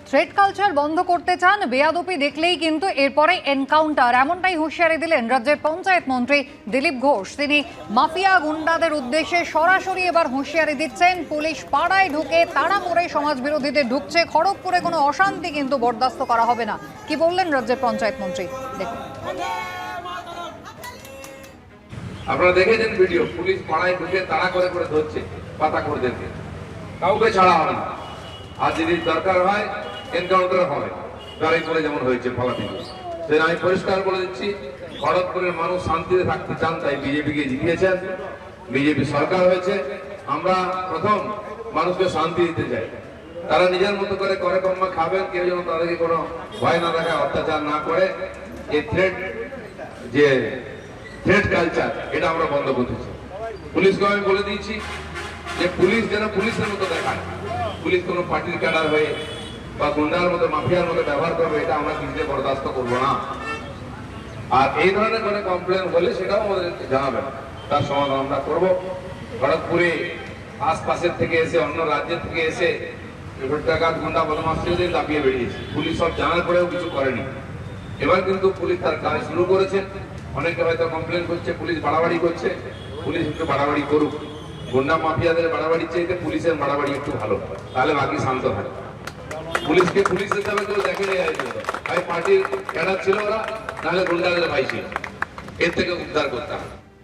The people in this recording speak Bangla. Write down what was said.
থ্রেড কালচার বন্ধ করতে চান, বেয়াদপি দেখলেই কিন্তু এরপরে এনকাউন্টার, এমনটাই হুঁশিয়ারি দিলেন রাজ্যের পঞ্চায়েত মন্ত্রী দিলীপ ঘোষ। তিনি মাফিয়া গুন্ডাদের উদ্দেশ্যে সরাসরি এবার হুঁশিয়ারি দিচ্ছেন, পুলিশ পাড়ায় ঢুকে তাড়া করে সমাজ বিরোধীদের ঢুকছে, খড়গপুরে কোনো অশান্তি কিন্তু বরদাস্ত করা হবে না। কি বললেন রাজ্যের পঞ্চায়েত মন্ত্রী, দেখুন। আপনারা দেখেছেন ভিডিও, পুলিশ পাড়ায় ঢুকে তাড়া করে করে ধরছে পাতা করদেরকে, কাউকে ছাড়া হবে না। আর যদি দরকার হয় এনকাউন্টার হবে, গাড়ি করে যেমন হয়েছে পালাতে গিয়ে। সেটা আমি পরিষ্কার বলে দিচ্ছি, খড়গপুরের মানুষ শান্তিতে থাকতে চান, তাই বিজেপিকে জিতিয়েছেন, বিজেপি সরকার হয়েছে। আমরা প্রথম মানুষকে শান্তি দিতে চাই, তারা নিজের মতো করে কর্ম খাবেন, কেউ যেন তাদেরকে কোনো ভয় না দেখায়, অত্যাচার না করে। এই থ্রেড কালচার এটা আমরা বন্ধ করতেছি। পুলিশকে আমি বলে দিয়েছি যে পুলিশ যেন পুলিশের মতো দেখায়, পুলিশ কোনো পার্টির ক্যাডার হয়ে বা গুন্ডার মতো মাফিয়ার মতো ব্যবহার করবে, এটা আমরা কিছুতে বরদাস্ত করবো না। আর এই ধরনের কোনো কমপ্লেন হলে সেটাও আমাদেরকে জানাবেন, তার সমাধান আমরা করবো। খড়গপুরে আশপাশের থেকে এসে, অন্য রাজ্যের থেকে এসে ডাকাত গুন্ডা বদমাশদের দাপিয়ে বেরিয়েছে, পুলিশ সব জানার পরেও কিছু করেনি। এবার কিন্তু পুলিশ তার কাজ শুরু করেছে। অনেকে হয়তো কমপ্লেন করছে পুলিশ বাড়াবাড়ি করছে, পুলিশ একটু বাড়াবাড়ি করুক। গুন্ডা মাফিয়াদের বাড়াবাড়ির চাইতে পুলিশের বাড়াবাড়ি একটু ভালো, তাহলে বাকি শান্ত থাকে। পুলিশকে পুলিশ হিসাবে কেউ দেখে নেই, ভাই পার্টির ক্যাডার ছিল ওরা, নাহলে গুন্ডাদের ভাই ছিল, এর থেকে উদ্ধার করতে হবে।